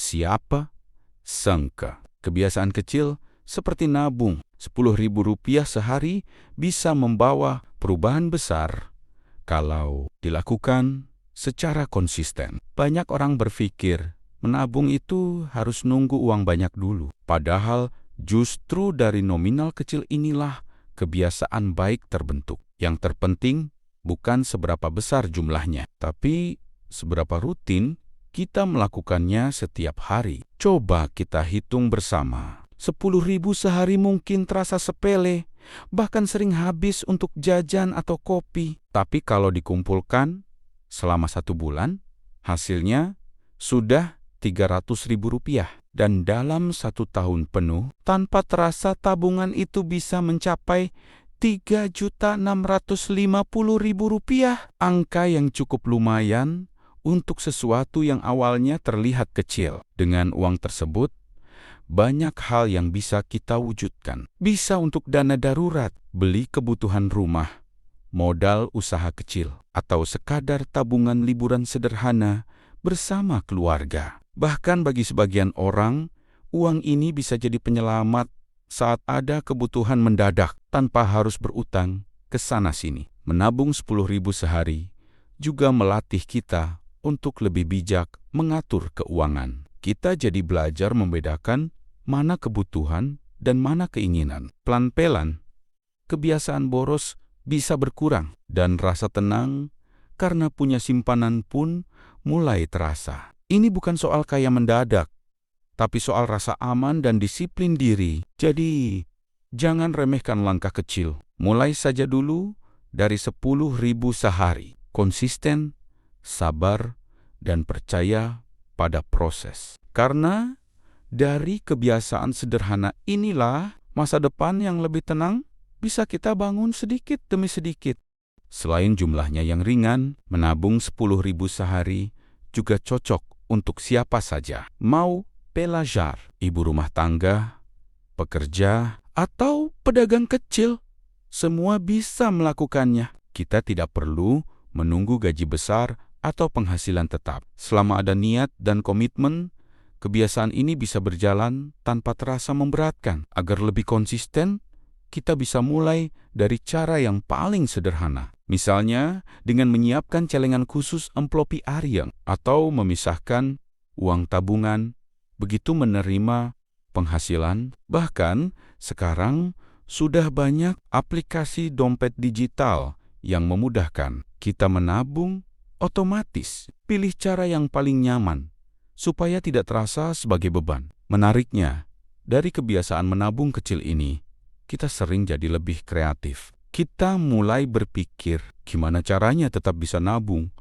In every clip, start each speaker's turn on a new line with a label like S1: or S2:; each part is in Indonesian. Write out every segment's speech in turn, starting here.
S1: Siapa sangka kebiasaan kecil seperti nabung Rp10.000 sehari bisa membawa perubahan besar kalau dilakukan secara konsisten. Banyak orang berpikir menabung itu harus nunggu uang banyak dulu. Padahal justru dari nominal kecil inilah kebiasaan baik terbentuk. Yang terpenting bukan seberapa besar jumlahnya, tapi seberapa rutin kita melakukannya setiap hari. Coba kita hitung bersama. 10.000 sehari mungkin terasa sepele, bahkan sering habis untuk jajan atau kopi. Tapi kalau dikumpulkan selama 1 bulan, hasilnya sudah Rp300.000. Dan dalam 1 tahun penuh, tanpa terasa tabungan itu bisa mencapai Rp3.650.000. Angka yang cukup lumayan untuk sesuatu yang awalnya terlihat kecil. Dengan uang tersebut, banyak hal yang bisa kita wujudkan. Bisa untuk dana darurat, beli kebutuhan rumah, modal usaha kecil, atau sekadar tabungan liburan sederhana bersama keluarga. Bahkan bagi sebagian orang, uang ini bisa jadi penyelamat saat ada kebutuhan mendadak tanpa harus berutang ke sana-sini. Menabung 10.000 sehari juga melatih kita untuk lebih bijak mengatur keuangan. Kita jadi belajar membedakan mana kebutuhan dan mana keinginan. Pelan-pelan, kebiasaan boros bisa berkurang dan rasa tenang karena punya simpanan pun mulai terasa. Ini bukan soal kaya mendadak, tapi soal rasa aman dan disiplin diri. Jadi, jangan remehkan langkah kecil. Mulai saja dulu dari 10.000 sehari. Konsisten, sabar, dan percaya pada proses. Karena dari kebiasaan sederhana inilah masa depan yang lebih tenang bisa kita bangun sedikit demi sedikit. Selain jumlahnya yang ringan, menabung 10.000 sehari juga cocok untuk siapa saja. Mau pelajar, ibu rumah tangga, pekerja, atau pedagang kecil, semua bisa melakukannya. Kita tidak perlu menunggu gaji besar atau penghasilan tetap. Selama ada niat dan komitmen, kebiasaan ini bisa berjalan tanpa terasa memberatkan. Agar lebih konsisten, kita bisa mulai dari cara yang paling sederhana. Misalnya, dengan menyiapkan celengan khusus amplopi harian atau memisahkan uang tabungan begitu menerima penghasilan. Bahkan, sekarang sudah banyak aplikasi dompet digital yang memudahkan kita menabung otomatis. Pilih cara yang paling nyaman supaya tidak terasa sebagai beban. Menariknya, dari kebiasaan menabung kecil ini, kita sering jadi lebih kreatif. Kita mulai berpikir gimana caranya tetap bisa nabung.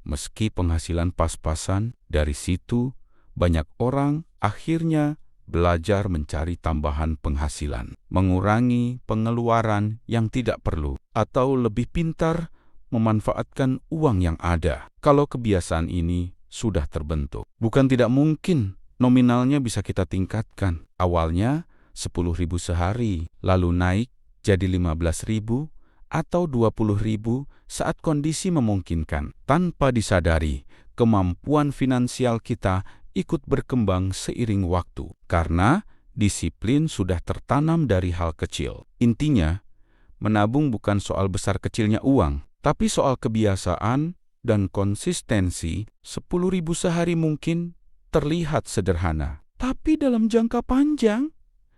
S1: Meski penghasilan pas-pasan, dari situ banyak orang akhirnya belajar mencari tambahan penghasilan, mengurangi pengeluaran yang tidak perlu, atau lebih pintar memanfaatkan uang yang ada. Kalau kebiasaan ini sudah terbentuk, bukan tidak mungkin nominalnya bisa kita tingkatkan. Awalnya 10.000 sehari, lalu naik jadi 15.000 atau 20.000 saat kondisi memungkinkan. Tanpa disadari, kemampuan finansial kita ikut berkembang seiring waktu, karena disiplin sudah tertanam dari hal kecil. Intinya, menabung bukan soal besar kecilnya uang, tapi soal kebiasaan dan konsistensi. 10.000 sehari mungkin terlihat sederhana, tapi dalam jangka panjang,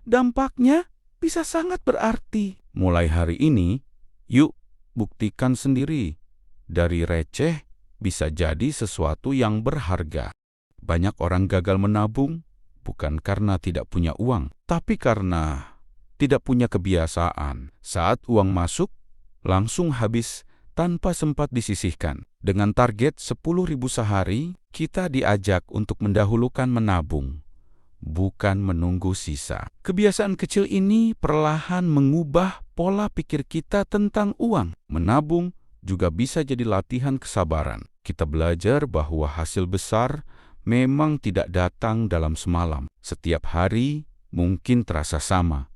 S1: dampaknya bisa sangat berarti. Mulai hari ini, yuk buktikan sendiri. Dari receh bisa jadi sesuatu yang berharga. Banyak orang gagal menabung bukan karena tidak punya uang, tapi karena tidak punya kebiasaan. Saat uang masuk, langsung habis tanpa sempat disisihkan. Dengan target 10.000 sehari, kita diajak untuk mendahulukan menabung, bukan menunggu sisa. Kebiasaan kecil ini perlahan mengubah pola pikir kita tentang uang. Menabung juga bisa jadi latihan kesabaran. Kita belajar bahwa hasil besar memang tidak datang dalam semalam. Setiap hari mungkin terasa sama,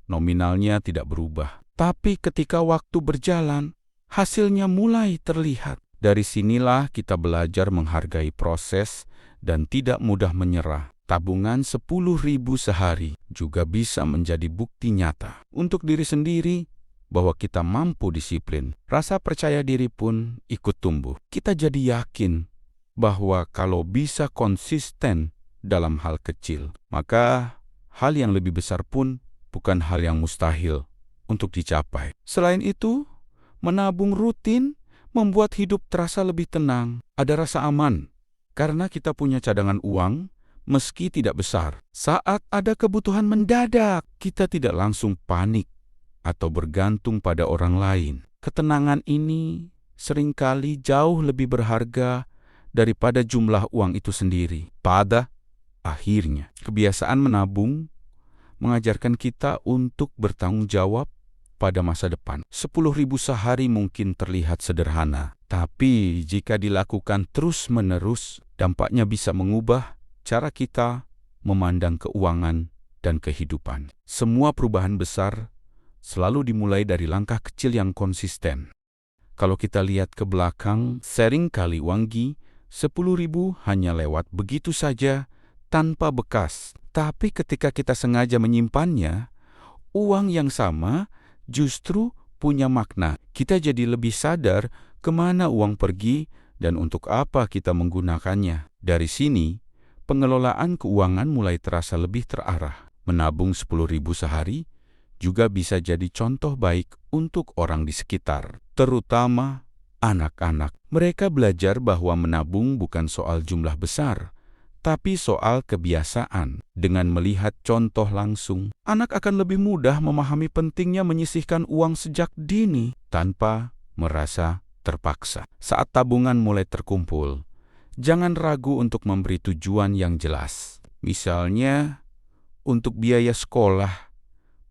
S1: nominalnya tidak berubah. Tapi ketika waktu berjalan, hasilnya mulai terlihat. Dari sinilah kita belajar menghargai proses dan tidak mudah menyerah. Tabungan 10.000 sehari juga bisa menjadi bukti nyata untuk diri sendiri bahwa kita mampu disiplin. Rasa percaya diri pun ikut tumbuh. Kita jadi yakin bahwa kalau bisa konsisten dalam hal kecil, maka hal yang lebih besar pun bukan hal yang mustahil untuk dicapai. Selain itu, menabung rutin membuat hidup terasa lebih tenang. Ada rasa aman karena kita punya cadangan uang meski tidak besar. Saat ada kebutuhan mendadak, kita tidak langsung panik atau bergantung pada orang lain. Ketenangan ini seringkali jauh lebih berharga daripada jumlah uang itu sendiri. Pada akhirnya, kebiasaan menabung mengajarkan kita untuk bertanggung jawab pada masa depan. 10.000 sehari mungkin terlihat sederhana, tapi jika dilakukan terus-menerus, dampaknya bisa mengubah cara kita memandang keuangan dan kehidupan. Semua perubahan besar selalu dimulai dari langkah kecil yang konsisten. Kalau kita lihat ke belakang, seringkali uang 10.000 hanya lewat begitu saja tanpa bekas. Tapi ketika kita sengaja menyimpannya, uang yang sama justru punya makna. Kita jadi lebih sadar kemana uang pergi dan untuk apa kita menggunakannya. Dari sini, pengelolaan keuangan mulai terasa lebih terarah. Menabung 10.000 sehari juga bisa jadi contoh baik untuk orang di sekitar, terutama anak-anak. Mereka belajar bahwa menabung bukan soal jumlah besar, tapi soal kebiasaan. Dengan melihat contoh langsung, anak akan lebih mudah memahami pentingnya menyisihkan uang sejak dini tanpa merasa terpaksa. Saat tabungan mulai terkumpul, jangan ragu untuk memberi tujuan yang jelas. Misalnya, untuk biaya sekolah,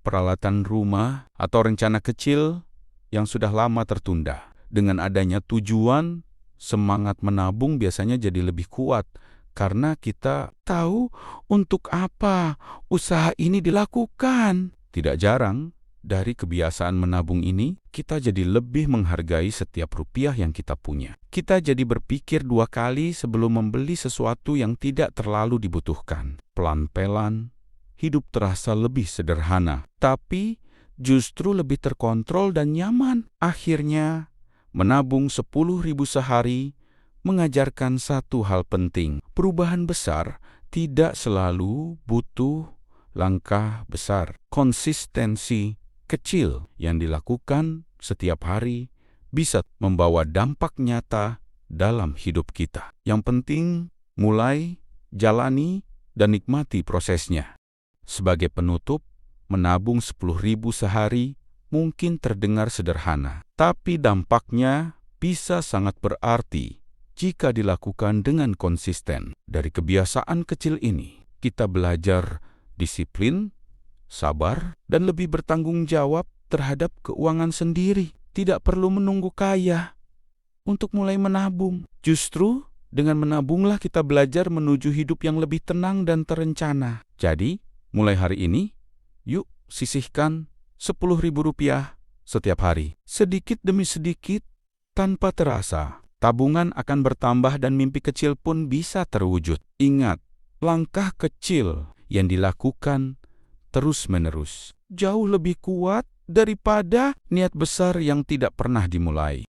S1: peralatan rumah, atau rencana kecil yang sudah lama tertunda. Dengan adanya tujuan, semangat menabung biasanya jadi lebih kuat karena kita tahu untuk apa usaha ini dilakukan. Tidak jarang, dari kebiasaan menabung ini, kita jadi lebih menghargai setiap rupiah yang kita punya. Kita jadi berpikir 2 kali sebelum membeli sesuatu yang tidak terlalu dibutuhkan. Pelan-pelan, hidup terasa lebih sederhana, tapi justru lebih terkontrol dan nyaman. Akhirnya, menabung 10.000 sehari mengajarkan satu hal penting. Perubahan besar tidak selalu butuh langkah besar. Konsistensi kecil yang dilakukan setiap hari bisa membawa dampak nyata dalam hidup kita. Yang penting, mulai, jalani, dan nikmati prosesnya. Sebagai penutup, menabung 10.000 sehari mungkin terdengar sederhana, tapi dampaknya bisa sangat berarti jika dilakukan dengan konsisten. Dari kebiasaan kecil ini, kita belajar disiplin, sabar, dan lebih bertanggung jawab terhadap keuangan sendiri. Tidak perlu menunggu kaya untuk mulai menabung. Justru, dengan menabunglah kita belajar menuju hidup yang lebih tenang dan terencana. Jadi, mulai hari ini, yuk sisihkan 10.000 rupiah setiap hari. Sedikit demi sedikit, tanpa terasa, tabungan akan bertambah dan mimpi kecil pun bisa terwujud. Ingat, langkah kecil yang dilakukan terus-menerus jauh lebih kuat daripada niat besar yang tidak pernah dimulai.